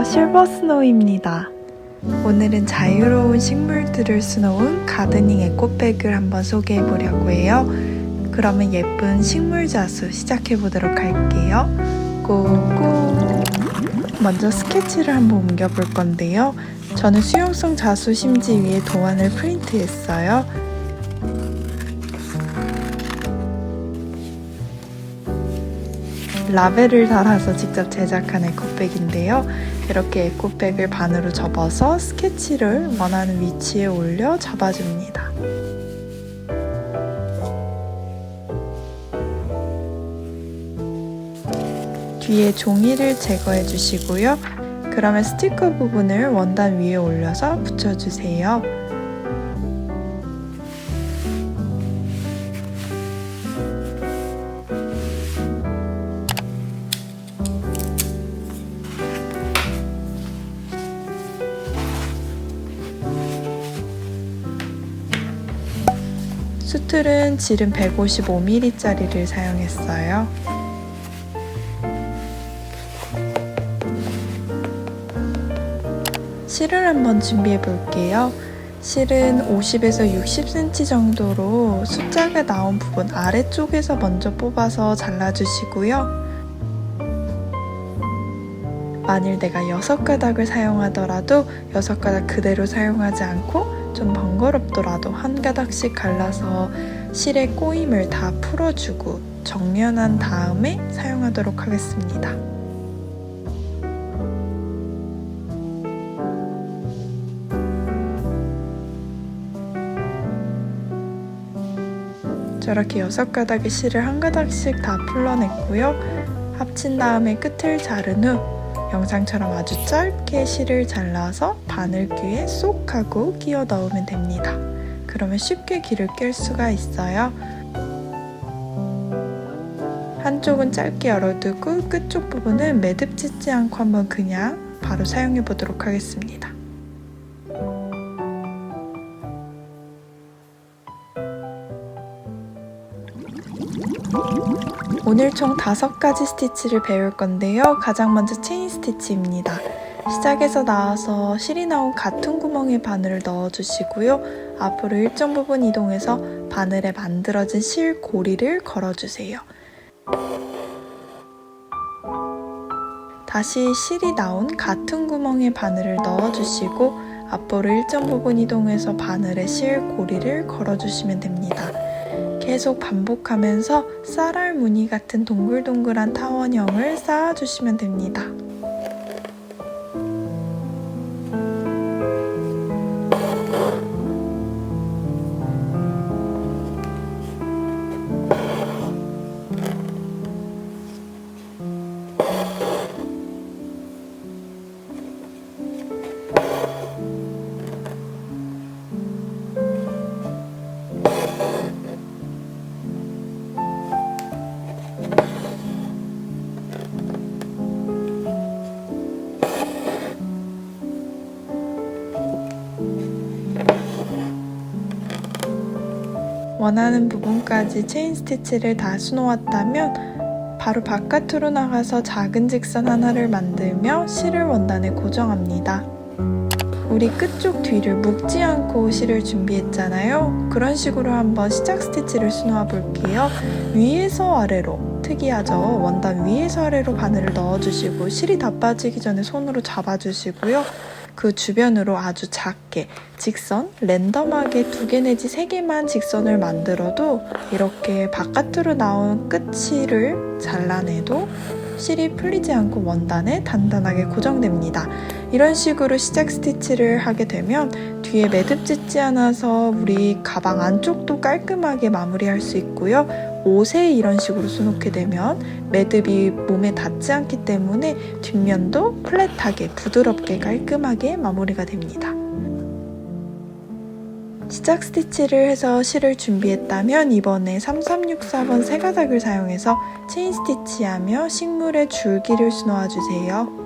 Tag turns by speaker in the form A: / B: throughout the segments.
A: 안녕하세요. 실버스노우입니다. 오늘은 자유로운 식물들을 수놓은 가드닝 에코백을 한번 소개해 보려고 해요. 그러면 예쁜 식물 자수 시작해 보도록 할게요. 고고! 먼저 스케치를 한번 옮겨 볼 건데요. 저는 수용성 자수 심지 위에 도안을 프린트했어요. 라벨을 달아서 직접 제작한 에코백인데요. 이렇게 에코백을 반으로 접어서 스케치를 원하는 위치에 올려 잡아줍니다. 뒤에 종이를 제거해 주시고요. 그러면 스티커 부분을 원단 위에 올려서 붙여주세요. 수틀은 지름 155mm짜리를 사용했어요. 실을 한번 준비해 볼게요. 실은 50에서 60cm 정도로 숫자가 나온 부분 아래쪽에서 먼저 뽑아서 잘라주시고요. 만일 내가 6가닥을 사용하더라도 6가닥 그대로 사용하지 않고 좀 번거롭더라도 한 가닥씩 갈라서 실의 꼬임을 다 풀어주고 정면한 다음에 사용하도록 하겠습니다. 저렇게 6가닥의 실을 한 가닥씩 다 풀러냈고요. 합친 다음에 끝을 자른 후 영상처럼 아주 짧게 실을 잘라서 바늘귀에 쏙 하고 끼워 넣으면 됩니다. 그러면 쉽게 길을 깰 수가 있어요. 한쪽은 짧게 열어두고 끝쪽 부분은 매듭 짓지 않고 한번 그냥 바로 사용해 보도록 하겠습니다. 오늘 총 5가지 스티치를 배울 건데요. 가장 먼저 체인 스티치입니다. 시작에서 나와서 실이 나온 같은 구멍에 바늘을 넣어주시고요. 앞으로 일정 부분 이동해서 바늘에 만들어진 실 고리를 걸어주세요. 다시 실이 나온 같은 구멍에 바늘을 넣어주시고 앞으로 일정 부분 이동해서 바늘에 실 고리를 걸어주시면 됩니다. 계속 반복하면서 쌀알 무늬 같은 동글동글한 타원형을 쌓아주시면 됩니다. 원하는 부분까지 체인 스티치를 다 수놓았다면 바로 바깥으로 나가서 작은 직선 하나를 만들며 실을 원단에 고정합니다. 우리 끝쪽 뒤를 묶지 않고 실을 준비했잖아요. 그런 식으로 한번 시작 스티치를 수놓아 볼게요. 위에서 아래로, 특이하죠? 원단 위에서 아래로 바늘을 넣어주시고 실이 다 빠지기 전에 손으로 잡아주시고요. 그 주변으로 아주 작게 직선, 랜덤하게 2개 내지 3개만 직선을 만들어도 이렇게 바깥으로 나온 끝실을 잘라내도 실이 풀리지 않고 원단에 단단하게 고정됩니다. 이런 식으로 시작 스티치를 하게 되면 뒤에 매듭 짓지 않아서 우리 가방 안쪽도 깔끔하게 마무리할 수 있고요. 옷에 이런 식으로 수놓게 되면 매듭이 몸에 닿지 않기 때문에 뒷면도 플랫하게 부드럽게 깔끔하게 마무리가 됩니다. 시작 스티치를 해서 실을 준비했다면 이번에 3364번 3가닥을 사용해서 체인 스티치하며 식물의 줄기를 수놓아주세요.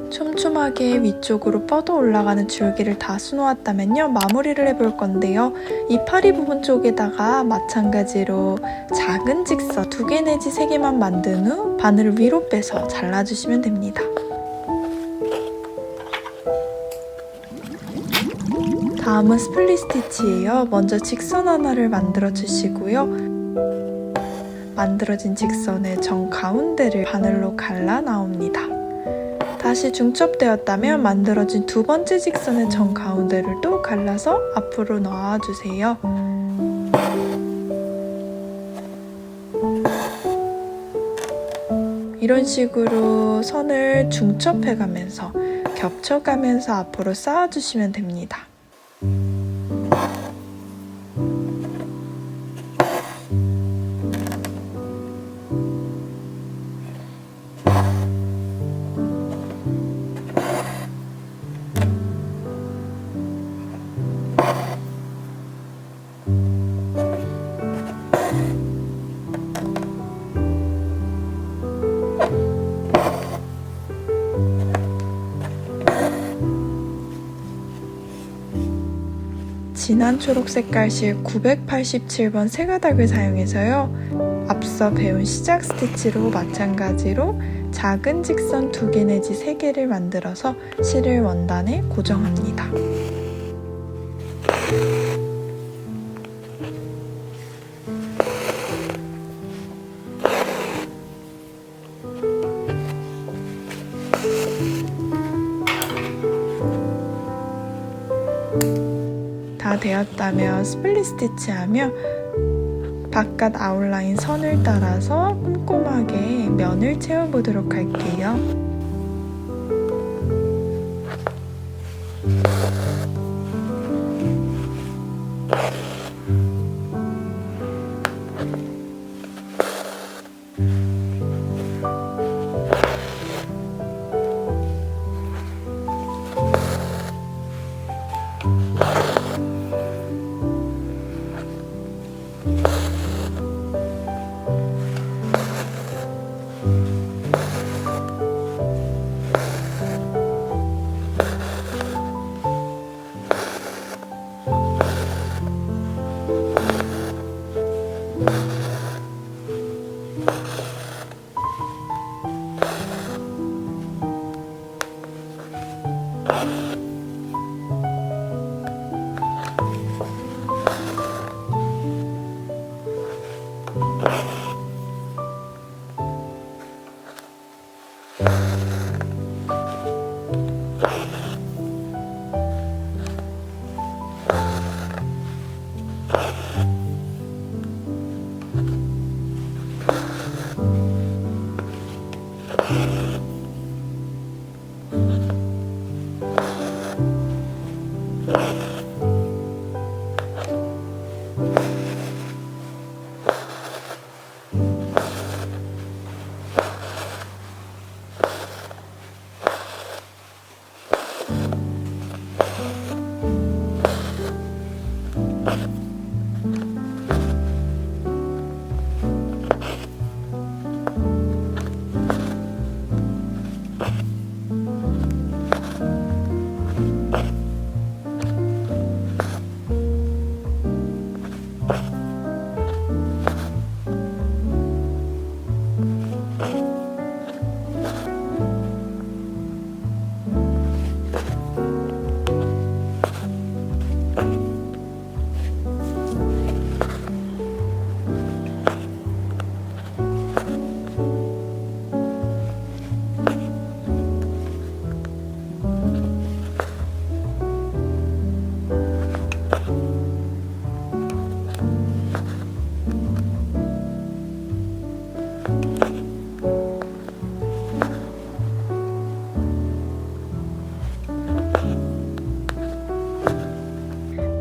A: 촘촘하게 위쪽으로 뻗어 올라가는 줄기를 다 수놓았다면요, 마무리를 해볼 건데요. 이 파리 부분 쪽에다가 마찬가지로 작은 직선 2개 내지 3개만 만든 후 바늘을 위로 빼서 잘라주시면 됩니다. 다음은 스플릿 스티치예요. 먼저 직선 하나를 만들어 주시고요. 만들어진 직선의 정 가운데를 바늘로 갈라 나옵니다. 다시 중첩되었다면 만들어진 두 번째 직선의 정 가운데를 또 갈라서 앞으로 넣어주세요. 이런 식으로 선을 중첩해가면서 겹쳐가면서 앞으로 쌓아주시면 됩니다. 진한 초록색 갈실 987번 세 가닥을 사용해서요, 앞서 배운 시작 스티치로 마찬가지로 작은 직선 2개 내지 3개를 만들어서 실을 원단에 고정합니다. 다 되었다면 스플릿 스티치하며 바깥 아웃라인 선을 따라서 꼼꼼하게 면을 채워보도록 할게요.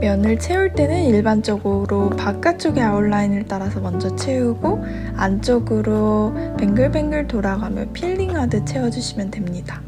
A: 면을 채울 때는 일반적으로 바깥쪽의 아웃라인을 따라서 먼저 채우고 안쪽으로 뱅글뱅글 돌아가며 필링하듯 채워주시면 됩니다.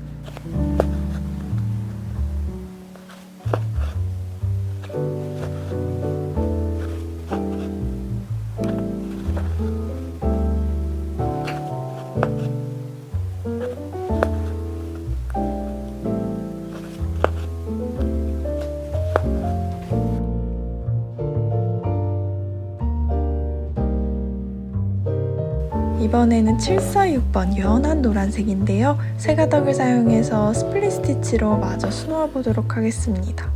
A: 이번에는 746번 연한 노란색인데요. 새가닥을 사용해서 스플릿 스티치로 마저 수놓아 보도록 하겠습니다.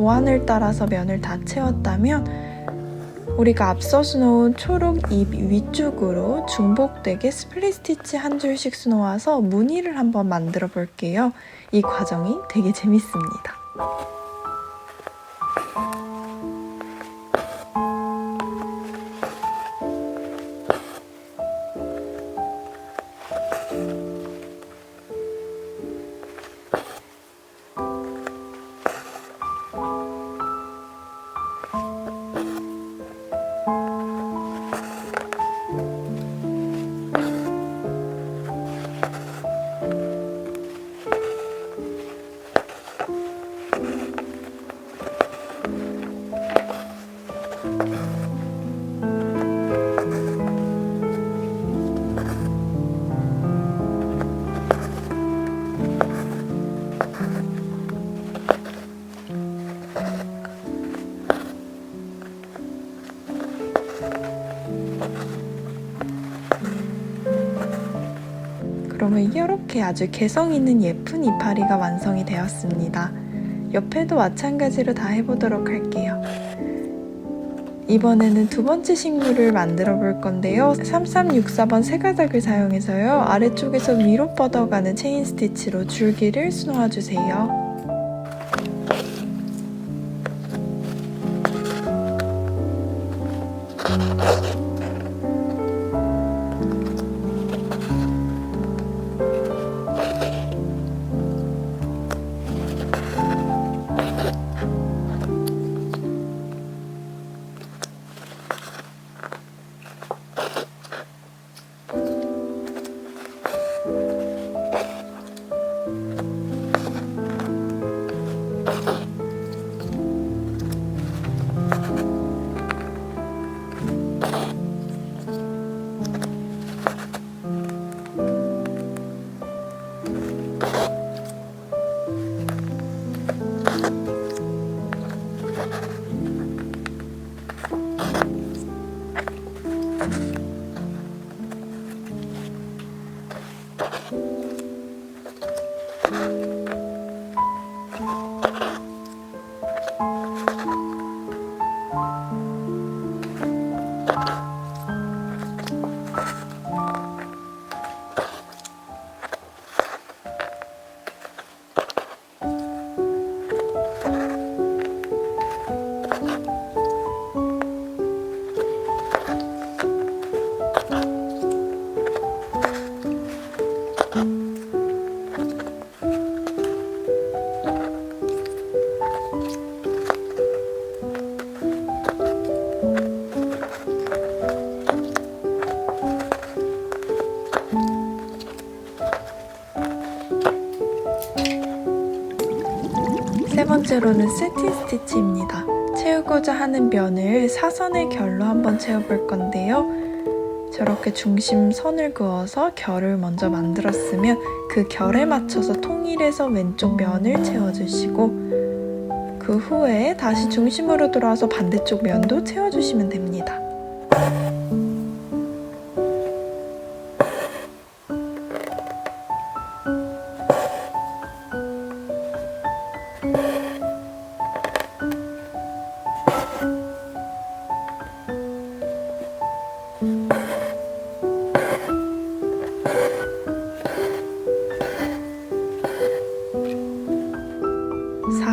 A: 도안을 따라서 면을 다 채웠다면 우리가 앞서 수놓은 초록 잎 위쪽으로 중복되게 스플릿 스티치 한 줄씩 수놓아서 무늬를 한번 만들어 볼게요. 이 과정이 되게 재밌습니다. 그러면 이렇게 아주 개성 있는 예쁜 이파리가 완성이 되었습니다. 옆에도 마찬가지로 다 해보도록 할게요. 이번에는 두 번째 식물을 만들어 볼 건데요. 3364번 새가닥을 사용해서요. 아래쪽에서 위로 뻗어가는 체인 스티치로 줄기를 수놓아 주세요. 번째로는 세틴 스티치입니다. 채우고자 하는 면을 사선의 결로 한번 채워볼 건데요. 저렇게 중심 선을 그어서 결을 먼저 만들었으면 그 결에 맞춰서 통일해서 왼쪽 면을 채워주시고 그 후에 다시 중심으로 돌아와서 반대쪽 면도 채워주시면 됩니다.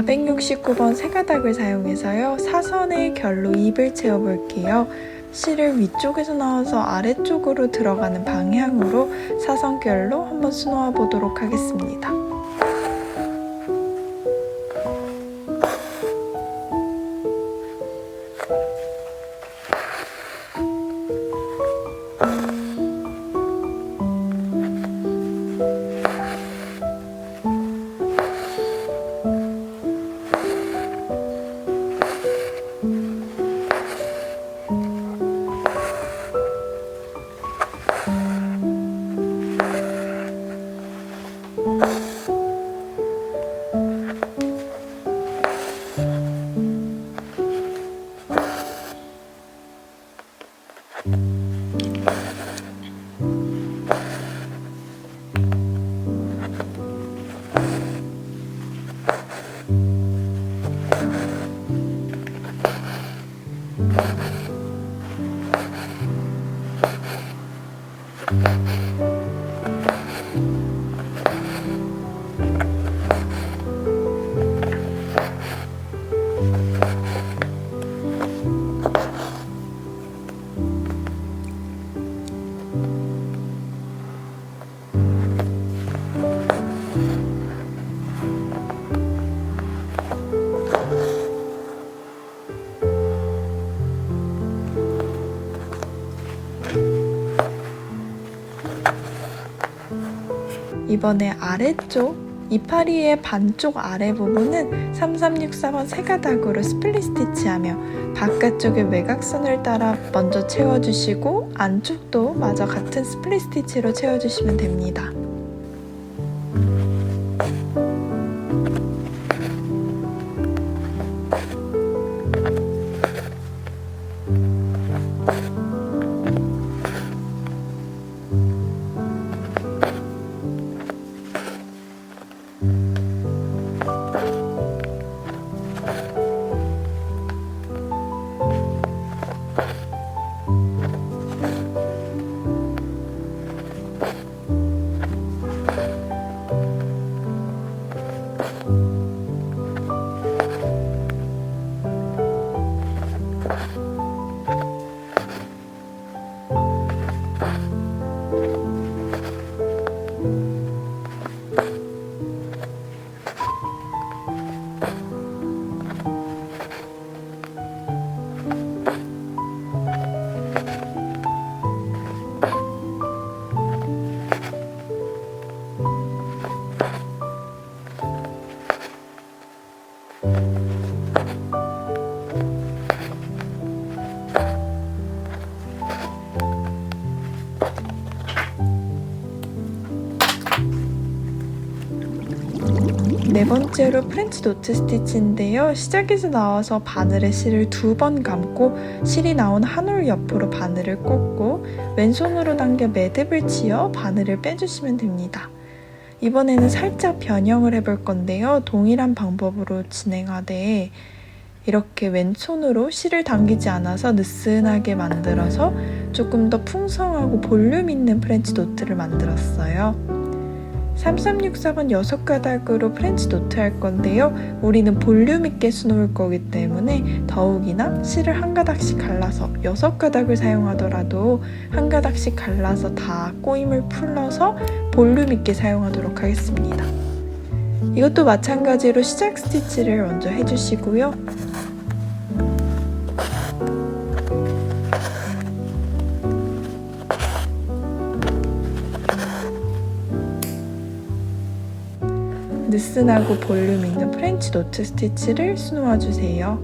A: (469번) 세가닥을 사용해서요 사선의 결로 입을 채워볼게요. 실을 위쪽에서 나와서 아래쪽으로 들어가는 방향으로 사선결로 한번 수놓아 보도록 하겠습니다. 이번에 아래쪽 이파리의 반쪽 아래 부분은 3364번 세가닥으로 스플릿 스티치하며 바깥쪽의 외곽선을 따라 먼저 채워주시고 안쪽도 마저 같은 스플릿 스티치로 채워주시면 됩니다. 네 번째로 프렌치 노트 스티치인데요. 시작에서 나와서 바늘에 실을 2번 감고 실이 나온 한 올 옆으로 바늘을 꽂고 왼손으로 당겨 매듭을 지어 바늘을 빼주시면 됩니다. 이번에는 살짝 변형을 해볼 건데요. 동일한 방법으로 진행하되 이렇게 왼손으로 실을 당기지 않아서 느슨하게 만들어서 조금 더 풍성하고 볼륨 있는 프렌치 노트를 만들었어요. 3364번 6가닥으로 프렌치 노트 할 건데요. 우리는 볼륨 있게 수놓을 거기 때문에 더욱이나 실을 한 가닥씩 갈라서 6가닥을 사용하더라도 한 가닥씩 갈라서 다 꼬임을 풀러서 볼륨 있게 사용하도록 하겠습니다. 이것도 마찬가지로 시작 스티치를 먼저 해주시고요. 느슨하고 볼륨 있는 프렌치 노트 스티치를 수놓아 주세요.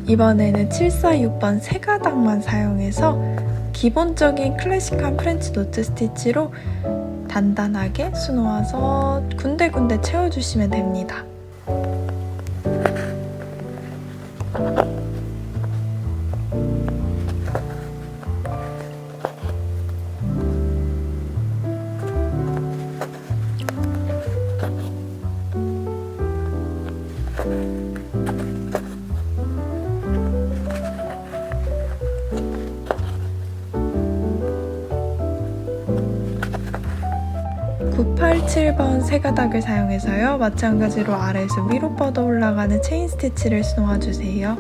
A: 이번에는 746번 세 가닥만 사용해서 기본적인 클래식한 프렌치 노트 스티치로 단단하게 수놓아서 군데군데 채워주시면 됩니다. (987번) 세 가닥을 사용해서요. 마찬가지로 아래에서 위로 뻗어 올라가는 체인 스티치를 수놓아주세요.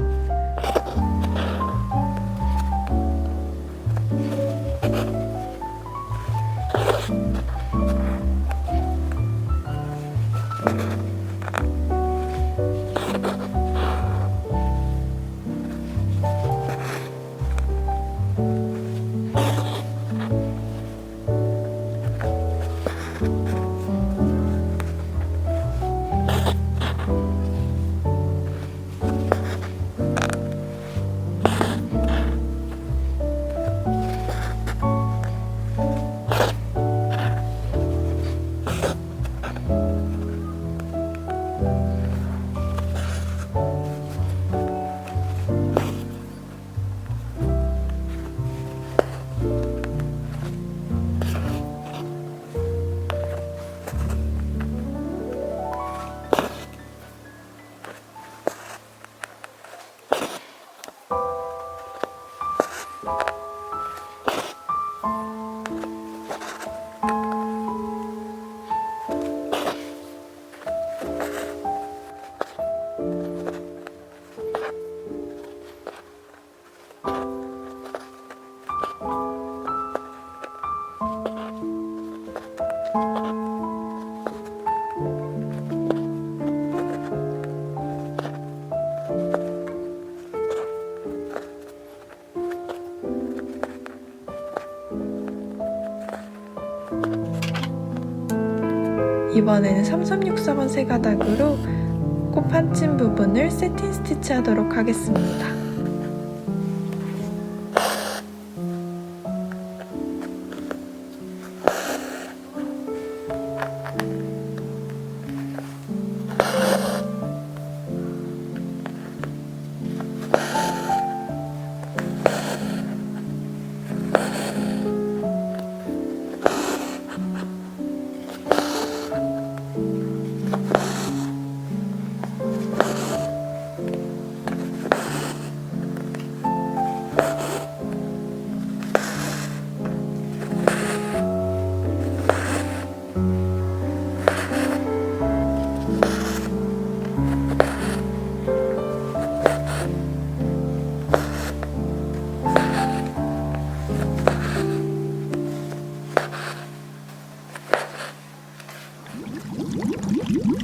A: 이번에는 3364번 세 가닥으로 코 판침 부분을 세틴 스티치 하도록 하겠습니다.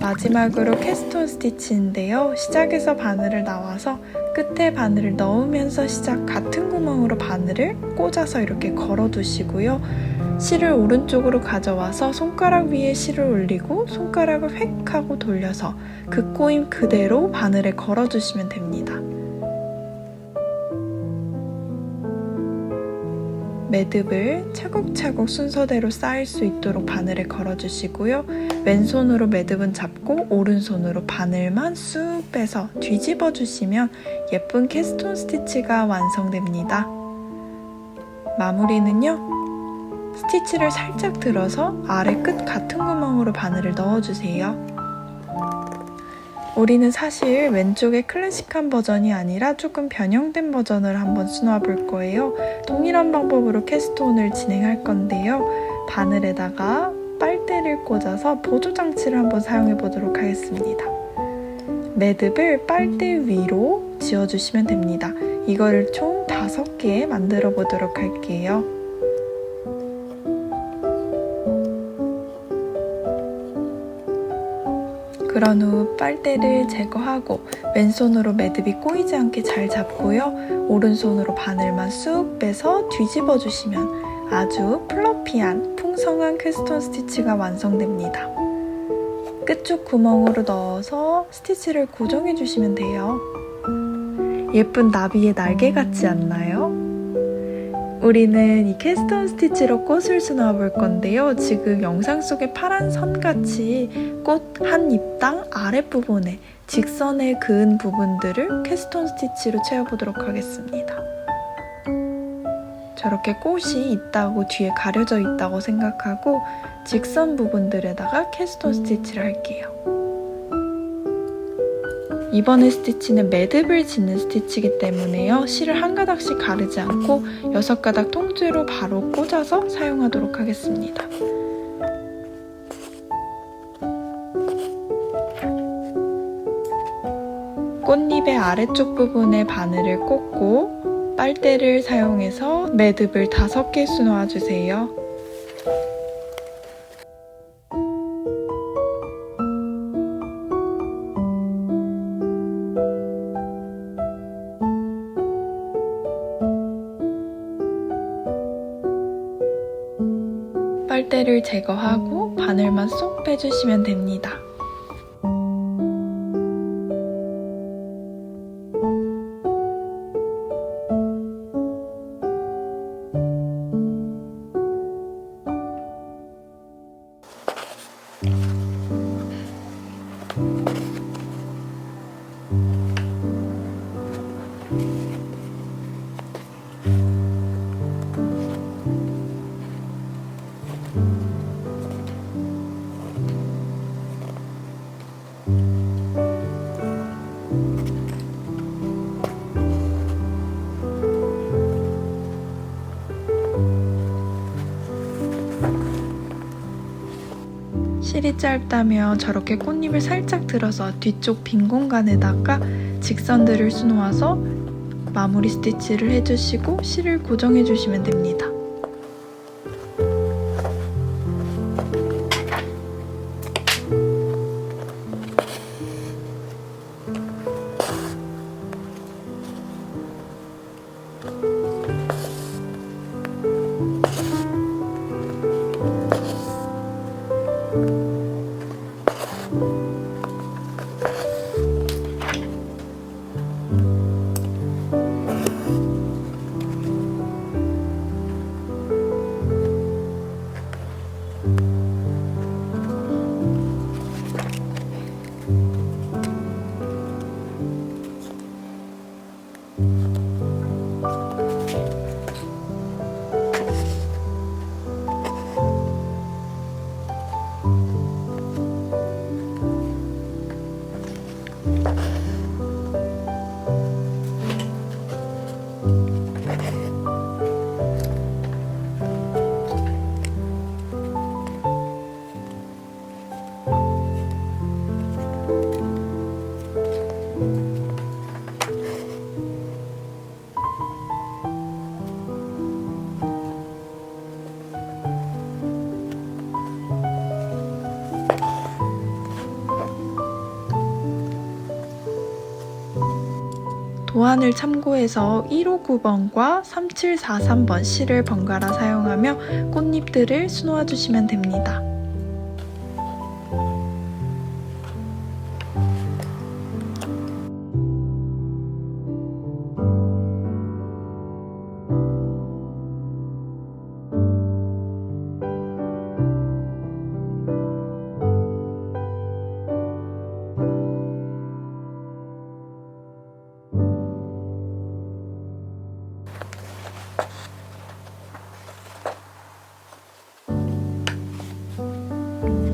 A: 마지막으로 캐스톤 스티치인데요. 시작에서 바늘을 나와서 끝에 바늘을 넣으면서 시작 같은 구멍으로 바늘을 꽂아서 이렇게 걸어 두시고요. 실을 오른쪽으로 가져와서 손가락 위에 실을 올리고 손가락을 획 하고 돌려서 그 꼬임 그대로 바늘에 걸어 주시면 됩니다. 매듭을 차곡차곡 순서대로 쌓일 수 있도록 바늘에 걸어주시고요. 왼손으로 매듭은 잡고 오른손으로 바늘만 쑥 빼서 뒤집어 주시면 예쁜 캐스톤 스티치가 완성됩니다. 마무리는요. 스티치를 살짝 들어서 아래 끝 같은 구멍으로 바늘을 넣어주세요. 우리는 사실 왼쪽의 클래식한 버전이 아니라 조금 변형된 버전을 한번 수놓아 볼 거예요. 동일한 방법으로 캐스톤을 진행할 건데요. 바늘에다가 빨대를 꽂아서 보조장치를 한번 사용해 보도록 하겠습니다. 매듭을 빨대 위로 지어주시면 됩니다. 이거를 총 5개 만들어 보도록 할게요. 그런 후 빨대를 제거하고 왼손으로 매듭이 꼬이지 않게 잘 잡고요. 오른손으로 바늘만 쑥 빼서 뒤집어 주시면 아주 플러피한 풍성한 캐스톤 스티치가 완성됩니다. 끝쪽 구멍으로 넣어서 스티치를 고정해 주시면 돼요. 예쁜 나비의 날개 같지 않나요? 우리는 이 캐스톤 스티치로 꽃을 수놓아 볼 건데요. 지금 영상 속의 파란 선같이 꽃 한 잎당 아랫부분에 직선에 그은 부분들을 캐스톤 스티치로 채워보도록 하겠습니다. 저렇게 꽃이 있다고 뒤에 가려져 있다고 생각하고 직선 부분들에다가 캐스톤 스티치를 할게요. 이번의 스티치는 매듭을 짓는 스티치이기 때문에요. 실을 한 가닥씩 가르지 않고 6가닥 통째로 바로 꽂아서 사용하도록 하겠습니다. 꽃잎의 아래쪽 부분에 바늘을 꽂고 빨대를 사용해서 매듭을 5개 수놓아주세요. 빨대를 제거하고 바늘만 쏙 빼주시면 됩니다. 실이 짧다면 저렇게 꽃잎을 살짝 들어서 뒤쪽 빈 공간에다가 직선들을 수놓아서 마무리 스티치를 해주시고 실을 고정해주시면 됩니다. 도안을 참고해서 159번과 3743번 실을 번갈아 사용하며 꽃잎들을 수놓아 주시면 됩니다.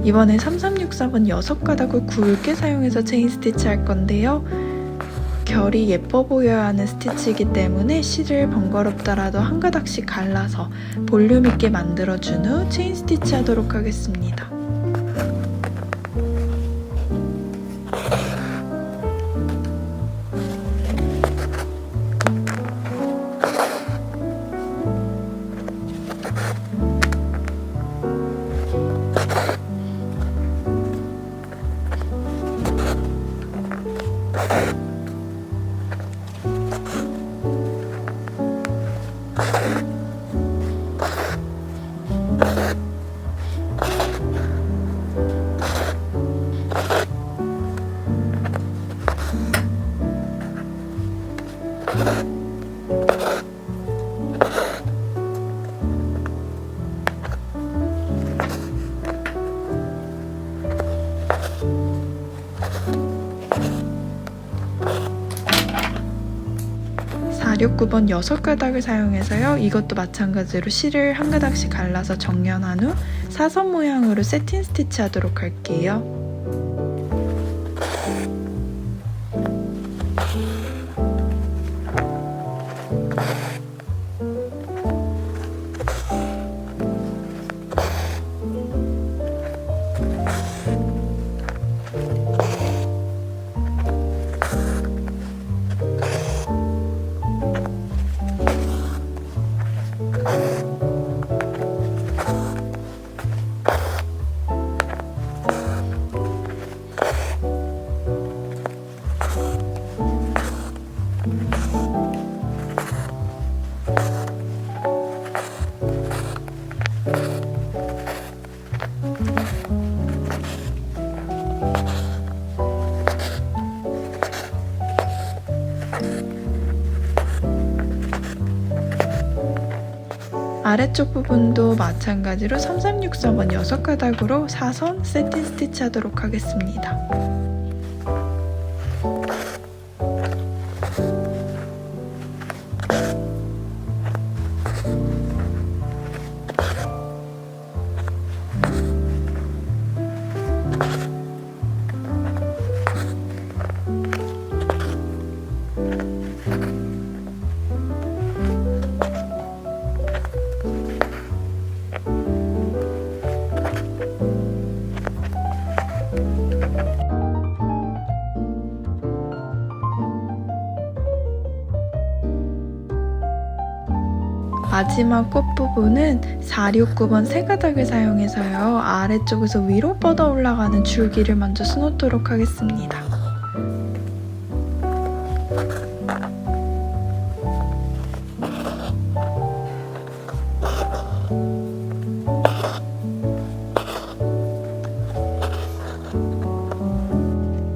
A: 이번에 3364번 6가닥을 굵게 사용해서 체인 스티치 할 건데요. 결이 예뻐 보여야 하는 스티치이기 때문에 실을 번거롭더라도 한 가닥씩 갈라서 볼륨 있게 만들어준 후 체인 스티치 하도록 하겠습니다. (469번) 6가닥을 사용해서요. 이것도 마찬가지로 실을 한 가닥씩 갈라서 정렬한 후 사선 모양으로 세틴 스티치 하도록 할게요. 아래쪽 부분도 마찬가지로 3364번 6가닥으로 사선 세틴 스티치 하도록 하겠습니다. 마지막 꽃부분은 469번 3가닥을 사용해서요. 아래쪽에서 위로 뻗어 올라가는 줄기를 먼저 수놓도록 하겠습니다.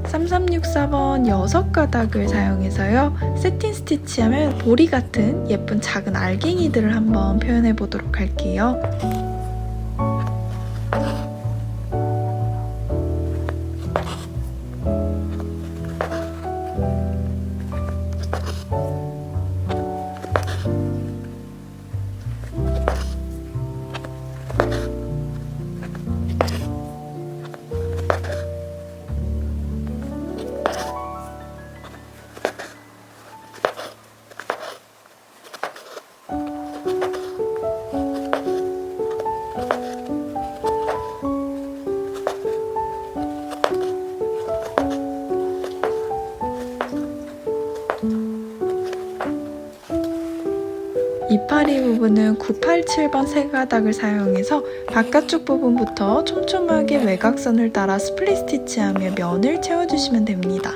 A: (3364번) 6가닥을 사용해서요. 세틴 스티치하면 보리 같은 예쁜 작은 알갱이들을 한번 표현해 보도록 할게요. 이파리 부분은 987번 3가닥을 사용해서 바깥쪽 부분부터 촘촘하게 외곽선을 따라 스플릿 스티치하며 면을 채워주시면 됩니다.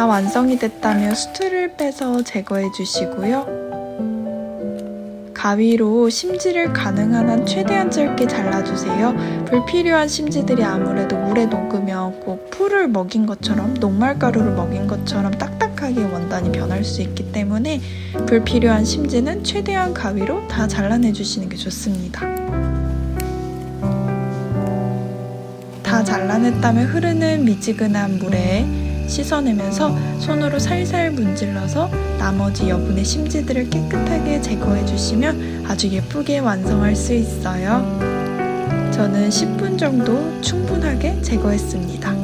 A: 완성이 됐다면 수트를 빼서 제거해 주시고요. 가위로 심지를 가능한 한 최대한 짧게 잘라주세요. 불필요한 심지들이 아무래도 물에 녹으면 꼭 풀을 먹인 것처럼, 녹말가루를 먹인 것처럼 딱딱하게 원단이 변할 수 있기 때문에 불필요한 심지는 최대한 가위로 다 잘라내 주시는 게 좋습니다. 다 잘라냈다면 흐르는 미지근한 물에 씻어내면서 손으로 살살 문질러서 나머지 여분의 심지들을 깨끗하게 제거해 주시면 아주 예쁘게 완성할 수 있어요. 저는 10분 정도 충분하게 제거했습니다.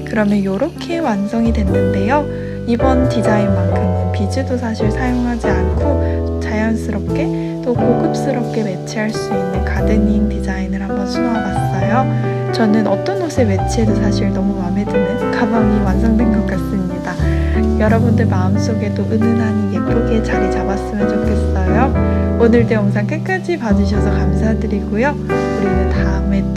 A: 그러면 이렇게 완성이 됐는데요. 이번 디자인만큼은 비즈도 사실 사용하지 않고 자연스럽게 또 고급스럽게 매치할 수 있는 가드닝 디자인을 한번 수놓아 봤어요. 저는 어떤 옷에 매치해도 사실 너무 마음에 드는 가방이 완성된 것 같습니다. 여러분들 마음속에도 은은하니 예쁘게 자리 잡았으면 좋겠어요. 오늘도 영상 끝까지 봐주셔서 감사드리고요. 우리는 다음에